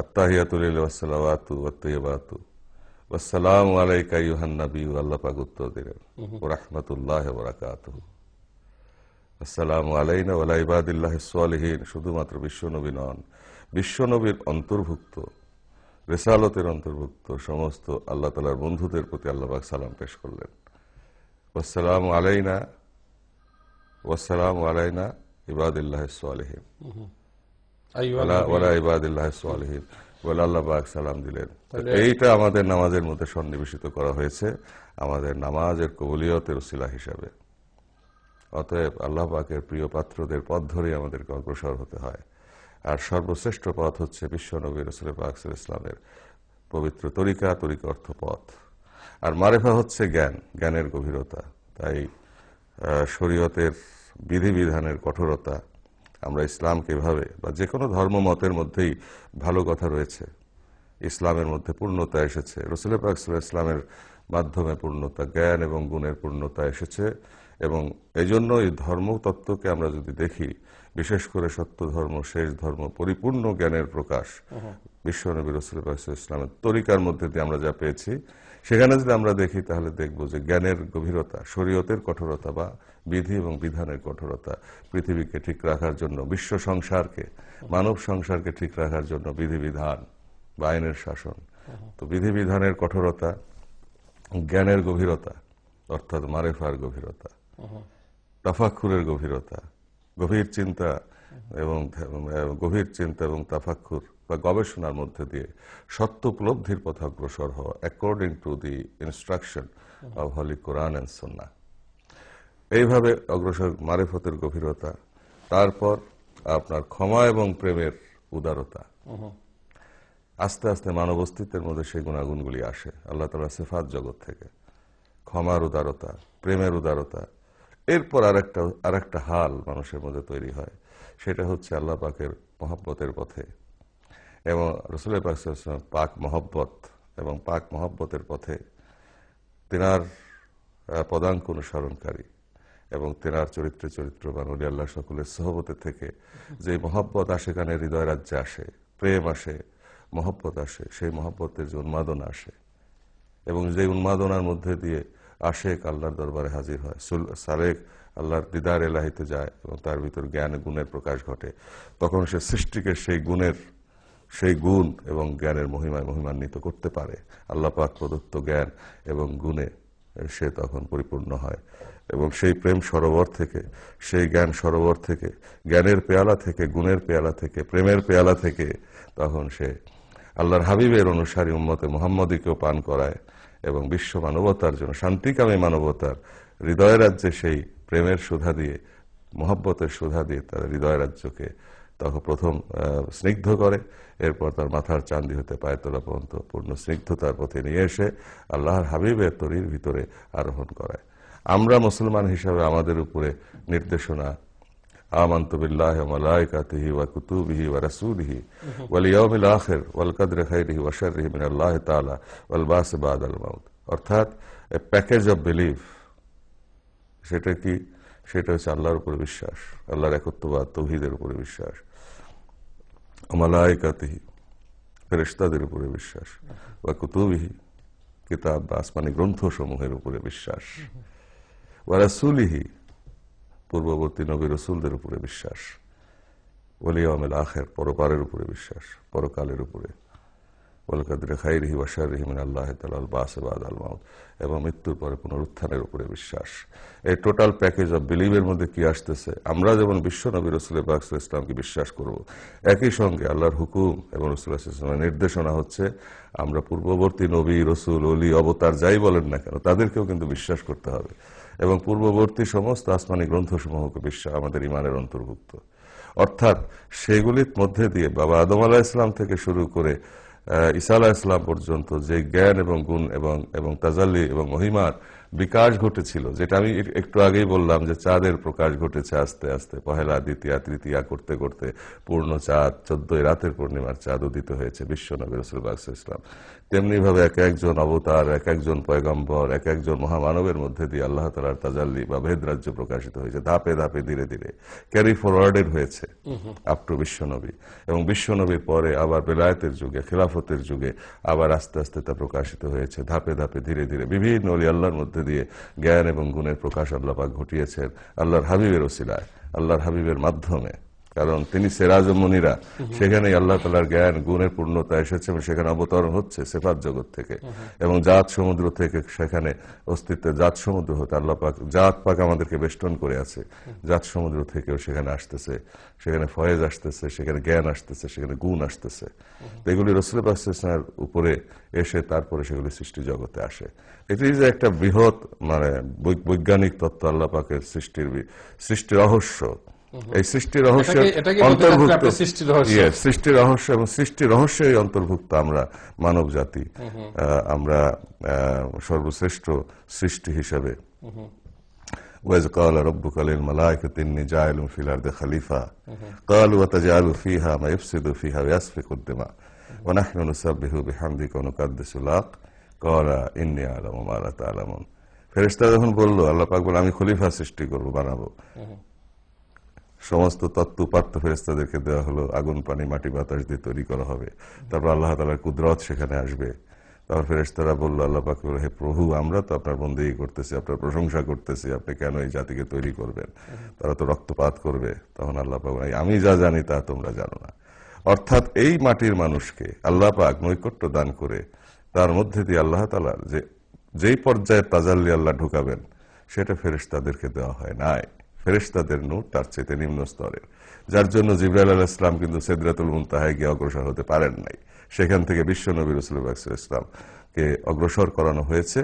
আত্তাহিয়াতু লিল্লাহি ওয়াস সালাওয়াতু ওয়াত তাইয়্যিবাতু ওয়াস সালামু আলাইকা আইয়ুহান নবী। আল্লাহ পাক উত্তর দিলেন, ওয়া রাহমাতুল্লাহি ওয়া বারাকাতুহু। আসসালামু আলাইনা ওয়া আলা ইবাদিল্লাহিস সালিহিন। শুধুমাত্র বিশ্বনবী নন, বিশ্বনবীর অন্তর্ভুক্ত, রিসালতের অন্তর্ভুক্ত সমস্ত আল্লাহ তাআলার বন্ধুদের প্রতি আল্লাহ পাক সালাম পেশ করলেন। আসসালামু আলাইনা ওয়া আসসালামু আলাইনা ইবাদিল্লাহিস সালিহিন ওয়া আলা ইবাদিল্লাহিস সালিহিন বলে আল্লাহ পাক সালাম দিলেন। এইটা আমাদের নামাজের মধ্যে সন্নিবেশিত করা হয়েছে, আমাদের নামাজের কবুলিয়তের উসিলা হিসাবে। অতএব আল্লাহ পাকের প্রিয় পাত্রদের পথ ধরেই আমাদেরকে অগ্রসর হতে হয়। আর সর্বশ্রেষ্ঠ পথ হচ্ছে বিশ্বনবী রাসূল পাক সাল্লাল্লাহু আলাইহি ওয়াসাল্লামের পবিত্র তরিকা অর্থ পথ। আর মারেফা হচ্ছে জ্ঞান, জ্ঞানের গভীরতা। তাই শরীয়তের বিধিবিধানের কঠোরতা, আমরা ইসলামকে এভাবে, বা যে কোনো ধর্মমতের মধ্যেই ভালো কথা রয়েছে, ইসলামের মধ্যে পূর্ণতা এসেছে, রাসূল পাক সাল্লাল্লাহু আলাইহি ওয়াসাল্লামের মাধ্যমে পূর্ণতা, জ্ঞান এবং গুণের পূর্ণতা এসেছে। এবং এই জন্য এই ধর্মতত্ত্বকে আমরা যদি দেখি, বিশেষ করে সত্য ধর্ম, শেষ ধর্ম, পরিপূর্ণ জ্ঞানের প্রকাশ বিশ্বনবী রাসূল পাক সাল্লাল্লাহু আলাইহি ওয়াসাল্লামের তরিকার মধ্যে দিয়ে আমরা যা পেয়েছি, সেখানে যদি আমরা দেখি তাহলে দেখব যে জ্ঞানের গভীরতা, শরীয়তের কঠোরতা বা বিধি এবং বিধানের কঠোরতা, পৃথিবীকে ঠিক রাখার জন্য, বিশ্ব সংসারকে, মানব সংসারকে ঠিক রাখার জন্য বিধিবিধান বা আইনের শাসন। তো বিধিবিধানের কঠোরতা, জ্ঞানের গভীরতা অর্থাৎ মারেফার গভীরতা, তাফাক্কুরের গভীরতা, গভীর চিন্তা এবং গভীর চিন্তা এবং তাফাক্কুর বা গবেষণার মধ্যে দিয়ে সত্য উপলব্ধির পথে অগ্রসর হওয়া according to the instruction of holy Quran and Sunnah. এইভাবে অগ্রসর মারিফতের গভীরতা, তারপর আপনার ক্ষমা এবং প্রেমের উদারতা, আস্তে আস্তে মানব অস্তিত্বের মধ্যে সেই গুণাগুণগুলি আসে আল্লাহ তাআলার সিফাত জগৎ থেকে। ক্ষমার উদারতা, প্রেমের উদারতা, এরপর আরেকটা হাল মানুষের মধ্যে তৈরি হয়, সেটা হচ্ছে আল্লাহ পাকের মহব্বতের পথে এবং রাসূল পাক সাল্লাল্লাহু আলাইহি ওয়াসাল্লাম পাক মহব্বত এবং পাক মহব্বতের পথে তিনার পদাঙ্ক অনুসরণকারী এবং তেনার চরিত্রবান ওলি আল্লাহ সকলের সহবতে থেকে যে মহব্বত আশেকানের হৃদয় রাজ্যে আসে, প্রেম আসে, মহব্বত আসে, সেই মহব্বতের যে উন্মাদনা আসে এবং যে উন্মাদনার মধ্যে দিয়ে আশেক আল্লাহর দরবারে হাজির হয়, সালেক আল্লাহর দিদার এলাহিতে যায় এবং তার ভিতর জ্ঞান গুণের প্রকাশ ঘটে, তখন সে সৃষ্টিকে সেই গুণ এবং জ্ঞানের মহিমান্বিত করতে পারে। আল্লাহ পাক প্রদত্ত জ্ঞান এবং গুণে সে তখন পরিপূর্ণ হয় এবং সেই প্রেম সরোবর থেকে, সেই জ্ঞান সরোবর থেকে, জ্ঞানের পেয়ালা থেকে, গুণের পেয়ালা থেকে, প্রেমের পেয়ালা থেকে তখন সে আল্লাহর হাবিবের অনুসারী উম্মতে মুহাম্মদীকেও পান করায় এবং বিশ্ব মানবতার জন্য, শান্তিকামী মানবতার হৃদয় রাজ্যে সেই প্রেমের সুধা দিয়ে, মহব্বতের সুধা দিয়ে তার হৃদয় রাজ্যকে তখন প্রথম স্নিগ্ধ করে, এরপর তার মাথার চাঁদি হতে পায়ের তলা পর্যন্ত পূর্ণ স্নিগ্ধতার পথে নিয়ে এসে আল্লাহর হাবিবের তরির ভিতরে আরোহণ করায়। আমরা মুসলমান হিসাবে আমাদের উপরে নির্দেশনা আমানতু বিল্লাহি ওয়া মালাইকাতিহি ওয়া কুতুবিহি ওয়া রাসূলিহি ওয়াল ইয়াউমিল আখির ওয়াল কদরি খাইরিহি ওয়া শাররিহি মিনাল্লাহি তাআলা ওয়াল বাস বাদাল মাউত, অর্থাৎ এ প্যাকেজ অফ বিলিফ। সেটা কি? সেটা হচ্ছে আল্লাহর উপরে বিশ্বাস, আল্লাহর একত্ববাদ, তাওহীদের উপরে বিশ্বাস, মালাইকাতিহি ফেরেশতাদের উপরে বিশ্বাস, ওয়া কুতুবিহি কিতাব বা আসমানি গ্রন্থসমূহের উপরে বিশ্বাস, ওয়া রাসূলিহি পূর্ববর্তী নবী রাসূলদের উপরে বিশ্বাস, ওয়াল ইয়াউমিল আখির পরপারের উপরে বিশ্বাস, পরকালের উপরে, ওয়াল কদরি খাইরিহি ওয়া শাররিহি মিনাল্লাহি তাআলা ওয়াল বাস বাদাল মাউত এবং মৃত্যুর পরে পুনরুত্থানের উপরে বিশ্বাস। এই টোটাল প্যাকেজ অফ বিলিভের মধ্যে কি আসতেছে? আমরা যেমন বিশ্ব নবী রাসূল পাক সাল্লাল্লাহু আলাইহি ওয়াসাল্লামকে বিশ্বাস করব, একই সঙ্গে আল্লাহর হুকুম এবং রাসূল সাল্লাল্লাহু আলাইহি ওয়াসাল্লামের নির্দেশনা হচ্ছে আমরা পূর্ববর্তী নবী, রাসূল, ওলি, অবতার যাই বলেন না কেন তাদেরকেও কিন্তু বিশ্বাস করতে হবে এবং পূর্ববর্তী সমস্ত আসমানি গ্রন্থসমূহকে বিশ্বাস আমাদের ইমানের অন্তর্ভুক্ত। অর্থাৎ সেগুলির মধ্যে দিয়ে বাবা আদম আলাইহিস সালাম থেকে শুরু করে ঈসা আলাইহিস সালাম পর্যন্ত যে জ্ঞান এবং গুণ এবং তাজাল্লি এবং মহিমার বিকাশ ঘটেছিল, যেটা আমি একটু আগেই বললাম যে চাঁদের প্রকাশ ঘটেছে আস্তে আস্তে, পহেলা, দ্বিতীয়া, তৃতীয়া করতে করতে পূর্ণ চাঁদ, 14 রাতের পূর্ণিমার চাঁদ উদিত হয়েছে বিশ্ব নবী রাসূল পাক সাল্লাল্লাহু আলাইহি ওয়াসাল্লাম। তেমনি ভাবে এক একজন অবতার, এক একজন পয়গম্বর, এক একজন মহামানবের মধ্যে দিয়ে আল্লাহ তাআলার তাজাল্লি বা ভেদ রাজ্য প্রকাশিত হয়েছে, ধাপে ধাপে ধীরে ধীরে ক্যারি ফরওয়ার্ডেড হয়েছে আপ টু বিশ্বনবী। এবং বিশ্বনবীর পরে আবার বেলায়েতের যুগে, খিলাফতের যুগে আবার আস্তে আস্তে তা প্রকাশিত হয়েছে, ধাপে ধাপে ধীরে ধীরে বিভিন্ন ওলি আল্লাহর মধ্যে দিয়ে জ্ঞান এবং গুণের প্রকাশ আল্লাহ পাক ঘটিয়েছেন আল্লাহর হাবিবের ওসিলায়, আল্লাহর হাবিবের মাধ্যমে। কারণ তিনি সিরাজ মুনিরা, সেখানেই আল্লাহ তাআলার জ্ঞান গুণের পূর্ণতা এসেছে এবং সেখানে অবতরণ হচ্ছে সিফাত জগৎ থেকে এবং জাত সমুদ্র থেকে, সেখানে অস্তিত্বের জাত সমুদ্র হতে আল্লাহ পাক, জাত পাক আমাদেরকে বেষ্টন করে আছে, জাত সমুদ্র থেকেও সেখানে আসতেছে, সেখানে ফয়েজ আসতেছে, সেখানে জ্ঞান আসতেছে, সেখানে গুণ আসতেছে। এগুলি রাসূল পাক সাল্লাল্লাহু আলাইহি ওয়াসাল্লামের উপরে এসে তারপরে সেগুলি সৃষ্টি জগতে আসে। এটি যে একটা বৃহৎ বৈজ্ঞানিক তত্ত্ব আল্লাহ পাকের সৃষ্টি রহস্য। এই সৃষ্টি রহস্যের অন্তর্ভুক্ত, সৃষ্টি রহস্য এবং সৃষ্টি রহস্যের অন্তর্ভুক্ত আমরা মানব জাতি, আমরা সর্বশ্রেষ্ঠ সৃষ্টি হিসেবে। وَإِذْ قَالَ رَبُّكَ لِلْمَلَائِكَةِ إِنِّي جَاعِلٌ فِي الْأَرْضِ خَلِيفَةً قَالُوا أَتَجْعَلُ فِيهَا مَن يُفْسِدُ فِيهَا وَيَسْفِكُ الدِّمَاءَ وَنَحْنُ نُسَبِّحُ بِحَمْدِكَ وَنُقَدِّسُ لَكَ قَالَ إِنِّي أَعْلَمُ مَا لَا تَعْلَمُونَ। ফেরেশতারা যখন বলল, আল্লাহ পাক বলেন আমি খলিফা সৃষ্টি করব, বানাবো। সমস্ত তত্ত্ব উপাত্ত ফেরেশতাদেরকে দেওয়া হলো, আগুন, পানি, মাটি, বাতাস দিয়ে তৈরি করা হবে, তারপর আল্লাহ তাআলার কুদরত সেখানে আসবে। তারপর ফেরেশতারা বলল, আল্লাহ পাক বলল, হে প্রভু, আমরা তো আপনার বন্দেগী করতেছি, আপনার প্রশংসা করতেছি, আপনি কেন এই জাতিকে তৈরি করবেন? তারা তো রক্তপাত করবে। তখন আল্লাহ পাক বলেন, আমি যা জানি তা তোমরা জানো না। অর্থাৎ এই মাটির মানুষকে আল্লাহ পাক নৈকট্য দান করে তার মধ্যে দিয়ে আল্লাহ তাআলার যেই পর্যায়ে তাজাল্লি আল্লাহ ঢুকাবেন সেটা ফেরেশতাদেরকে দেওয়া হয় নাই। ফেরেশতাদের নূর তার চেয়ে নিম্ন স্তরের, যার জন্য জিবরাইল আলাইহিস সালাম কিন্তু সিদরাতুল মুনতাহায় গিয়ে অগ্রসর হতে পারেন নাই। সেখান থেকে বিশ্ব নবী রাসূলুল্লাহ সাল্লাল্লাহু আলাইহি ওয়াসাল্লামকে অগ্রসর করানো হয়েছে।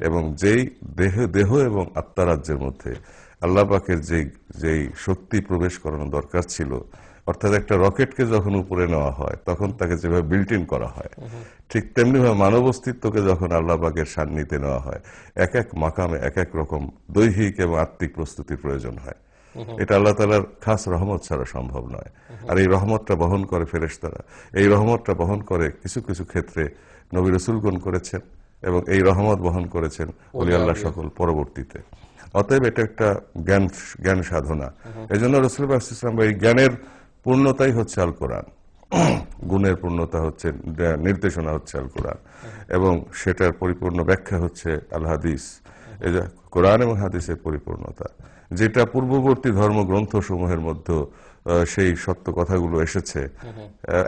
এবং যেই দেহ এবং আত্মারাজ্যের মধ্যে আল্লাহ পাকের যেই শক্তি প্রবেশ করানো দরকার ছিল, অর্থাৎ একটা রকেটকে যখন উপরে নেওয়া হয় তখন তাকে যেভাবে বিল্ট ইন করা হয়, ঠিক তেমনি ভাবে মানব অস্তিত্বকে যখন আল্লাহ পাকের সান্নিধ্যে নেওয়া হয়, এক এক মাকামে এক এক রকম দৈহিক এবং আত্মিক প্রস্তুতির প্রয়োজন হয়। এটা আল্লাহ তাআলার খাস রহমত ছাড়া সম্ভব নয়। আর এই রহমতটা বহন করে ফেরেশতারা, এই রহমতটা বহন করে কিছু কিছু ক্ষেত্রে নবী রাসূলগণ করেছেন, এবং এই রহমত বহন করেছেন ওলি আল্লাহ সকল পরবর্তীতে। অতএব এটা একটা জ্ঞান সাধনা। এই জন্য রাসূলুল্লাহ সাল্লাল্লাহু আলাইহি ওয়াসাল্লাম এই জ্ঞানের পূর্ণতাই হচ্ছে আল কোরআন, গুণের পূর্ণতা হচ্ছে নির্দেশনা হচ্ছে আল কোরআন, এবং সেটার পরিপূর্ণ ব্যাখ্যা হচ্ছে আল হাদিস। এই যে কোরআন এবং হাদিসের পরিপূর্ণতা, যেটা পূর্ববর্তী ধর্মগ্রন্থ সমূহের মধ্যে সেই সত্য কথাগুলো এসেছে।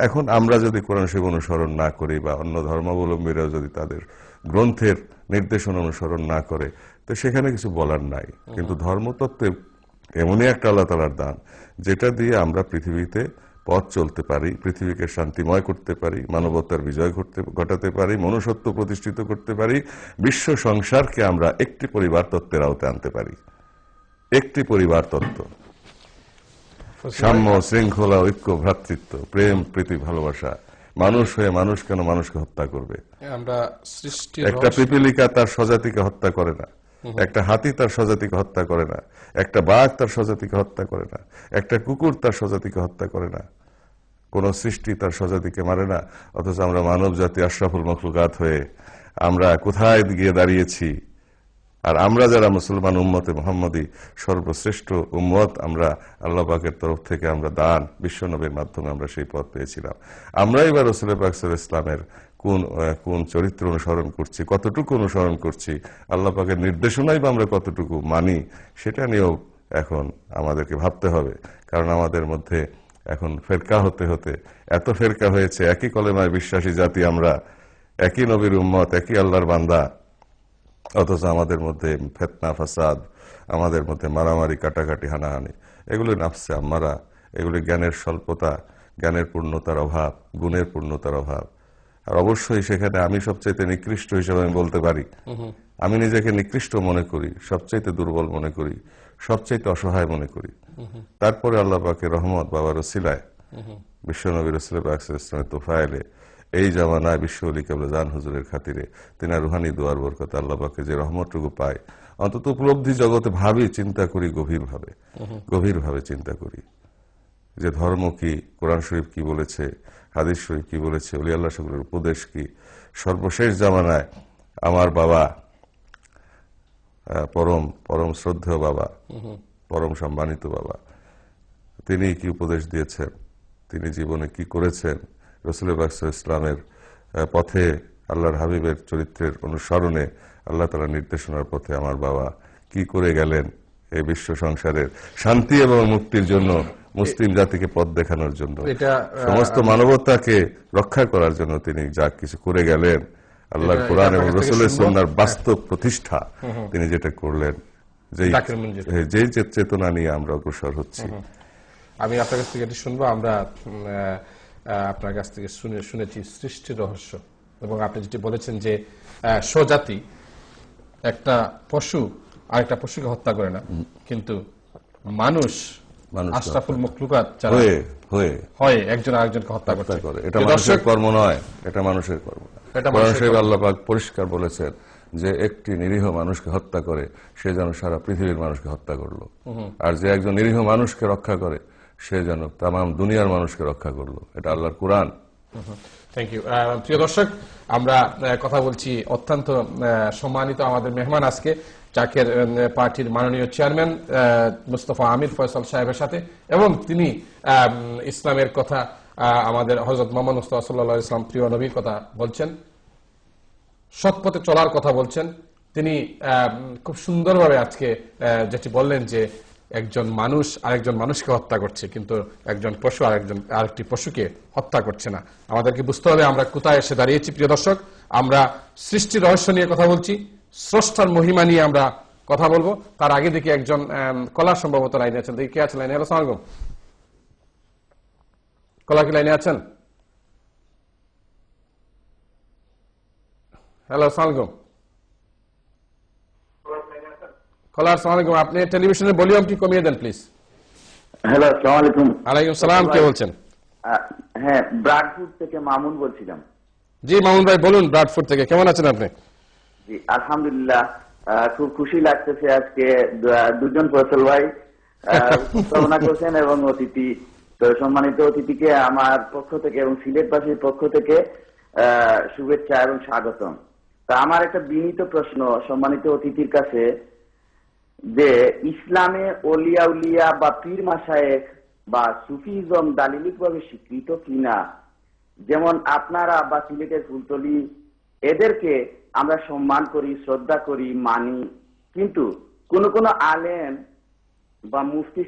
এখন আমরা যদি কোরআন শরীফ অনুসরণ না করি, বা অন্য ধর্মাবলম্বীরাও যদি তাদের গ্রন্থের নির্দেশনা অনুসরণ না করে, তো সেখানে কিছু বলার নাই। কিন্তু ধর্মতত্ত্বে এমনই একটা আল্লাহ তাআলার দান, যেটা দিয়ে আমরা পৃথিবীতে পথ চলতে পারি, পৃথিবীকে শান্তিময় করতে পারি, মানবতার বিজয় ঘটাতে পারি, মনুষ্যত্ব প্রতিষ্ঠিত করতে পারি, বিশ্ব সংসারকে আমরা একটি পরিবার তত্ত্বের আওতায় আনতে পারি। একটি পরিবার তত্ত্ব, সাম্য, শৃঙ্খলা, ঐক্য, ভ্রাতৃত্ব, প্রেম, প্রীতি, ভালোবাসা। মানুষ হয়ে মানুষ কেন মানুষকে হত্যা করবে? আমরা সৃষ্টির একটা পিপীলিকা তার স্বজাতিকে হত্যা করে না, একটা হাতি তার স্বজাতিকে হত্যা করে না, একটা বাঘ তার স্বজাতিকে হত্যা করে না, একটা কুকুর তার স্বজাতিকে হত্যা করে না। কোন সৃষ্টি তার স্বজাতিকে মারে না। অথচ আমরা মানব জাতি আশরাফুল মখলুকাত হয়ে আমরা কোথায় গিয়ে দাঁড়িয়েছি? আর আমরা যারা মুসলমান উম্মতে মুহাম্মদী সর্বশ্রেষ্ঠ উম্মত, আমরা আল্লাহ পাকের তরফ থেকে আমরা দান বিশ্বনবীর মাধ্যমে আমরা সেই পথ পেয়েছিলাম। আমরা এবার রাসূল পাক সাল্লাল্লাহু আলাইহি ওয়াসাল্লামের কোন চরিত্র অনুসরণ করছি, কতটুকু অনুসরণ করছি, আল্লাহ পাকের নির্দেশনাই বা আমরা কতটুকু মানি, সেটা নিয়েও এখন আমাদেরকে ভাবতে হবে। কারণ আমাদের মধ্যে এখন ফেরকা হতে হতে এত ফেরকা হয়েছে। একই কলেমায় বিশ্বাসী জাতি আমরা, একই নবীর উম্মত, একই আল্লাহর বান্দা, অথচ আমাদের মধ্যে ফিতনা ফাসাদ, আমাদের মধ্যে মারামারি, কাটাকাটি, হানাহানি, এগুলো নাফসে আম্মারা, এগুলো জ্ঞানের স্বল্পতা, জ্ঞানের পূর্ণতার অভাব, গুণের পূর্ণতার অভাব। আর অবশ্যই সেখানে আমি সবচাইতে নিকৃষ্ট হিসেবে আমি বলতে পারি। আমি নিজেকে নিকৃষ্ট মনে করি, সবচাইতে দুর্বল মনে করি, সবচাইতে অসহায় মনে করি। তারপরে আল্লাহ পাকের রহমত বাবার ওসিলায়, বিশ্বনবী রাসূল পাক সাল্লাল্লাহু আলাইহি ওয়াসাল্লামের তোফায়েলে, এই জামানায় বিশ্ব ওলি কেবলা জান হুজুরের খাতিরে, তিনার রুহানি দুয়ার বরকতে আল্লাহ পাকে যে রহমতটুকু পায়, অন্তত উপলব্ধি জগতে ভাবি, চিন্তা করি, গভীরভাবে চিন্তা করি যে ধর্ম কি, কোরআন শরীফ কি বলেছে, হাদিস শরীফ কি বলেছে, ওলি আল্লাহ সকলের উপদেশ কি। সর্বশেষ জামানায় আমার বাবা, পরম শ্রদ্ধেয় বাবা, পরম সম্মানিত বাবা, তিনি কি উপদেশ দিয়েছেন, তিনি জীবনে কি করেছেন, রাসূল পাক সাল্লাল্লাহু আলাইহি ওয়াসাল্লামের পথে, আল্লাহর হাবিবের চরিত্রের অনুসরণে, আল্লাহ তাআলার নির্দেশনার পথে আমার বাবা কি করে গেলেন এই বিশ্ব সংসারের শান্তি এবং মুক্তির জন্য, মুসলিম জাতিকে পথ দেখানোর জন্য, সমস্ত মানবতাকে রক্ষা করার জন্য তিনি যা কিছু করে গেলেন, আল্লাহর কোরআন এবং রাসূলের সুন্নাহর বাস্তব প্রতিষ্ঠা তিনি যেটা করলেন, যেই চেতনা নিয়ে আমরা অগ্রসর হচ্ছি। আমি আপনার কাছ থেকে এটি শুনবো। আমরা আপনার কাছ থেকে শুনেছি সৃষ্টির রহস্য, এবং আপনি যেটি বলেছেন যে স্বজাতি, একটা পশু আরেকটা পশুকে হত্যা করে না, কিন্তু মানুষ আশরাফুল মখলুকাত যারা হয় একজন আরেকজনকে হত্যা করে। এটা মানুষের কর্ম নয়, এটা মানুষের কর্ম। কোরআন শরীফে আল্লাহ পাক পরিষ্কার বলেছেন যে একটি নিরীহ মানুষকে হত্যা করে সে যেন সারা পৃথিবীর মানুষকে হত্যা করলো, আর যে একজন নিরীহ মানুষকে রক্ষা করে সে যেন তামাম দুনিয়ার মানুষকে রক্ষা করলো। এটা আল্লাহর কোরআন। Thank you. প্রিয় দর্শক, আমরা কথা বলছি অত্যন্ত সম্মানিত আমাদের মেহমান আজকে জাকের পার্টির মাননীয় চেয়ারম্যান মুস্তফা আমির ফয়সাল সাহেবের সাথে, এবং তিনি ইসলামের কথা, আমাদের হযরত মুহাম্মদ মুস্তাফা সাল্লাল্লাহু আলাইহি ওয়াসাল্লাম প্রিয় নবীর কথা বলছেন, সৎ পথে চলার কথা বলছেন। তিনি খুব সুন্দরভাবে আজকে যেটি বললেন যে একজন মানুষ আরেকজন মানুষকে হত্যা করছে, কিন্তু একজন পশু আরেকটি পশুকে হত্যা করছে না। আমাদেরকে বুঝতে হবে আমরা কোথায় এসে দাঁড়িয়েছি। প্রিয় দর্শক, আমরা সৃষ্টির রহস্য নিয়ে কথা বলছি, স্রষ্টার মহিমা নিয়ে আমরা কথা বলবো। তার আগে দেখি একজন কলার সম্ভবত লাইনে আছেন, দেখি কে আছেন লাইনে। হ্যালো, আসসালামু আলাইকুম। কলা কি লাইনে আছেন? হ্যালো, আসসালামু আলাইকুম। কলার, আসসালামু আলাইকুম। আপনি টেলিভিশনের ভলিউমটি কমিয়ে দেন প্লিজ। হ্যালো, আসসালামু আলাইকুম। ওয়ালাইকুম সালাম, কে বলছেন? হ্যাঁ, ব্রাডফুড থেকে মামুন বলছিলাম। জি মামুন ভাই বলুন, ব্রাডফোর্ড থেকে। কেমন আছেন আপনি? জি আলহামদুলিল্লাহ, খুব খুশি লাগতেছে আজকে দুজন ফয়সাল ভাই উপস্থাপনা করছেন এবং অতিথি, তো সম্মানিত অতিথিকে আমার পক্ষ থেকে এবং সিলেটবাসীর পক্ষ থেকে শুভেচ্ছা এবং স্বাগতম। তা আমার একটা বিনীত প্রশ্ন সম্মানিত অতিথির কাছে, যে ইসলামে ওলিয়া উলিয়া বা পীর মাশায়েখ বা সুফিজম দালিলিকভাবে স্বীকৃত কিনা? যেমন আপনারা বা সিলেটের ফুলতলি, এদেরকে আমরা সম্মান করি, শ্রদ্ধা করি, মানি, কিন্তু কোন কোন আলেম বা মুফতি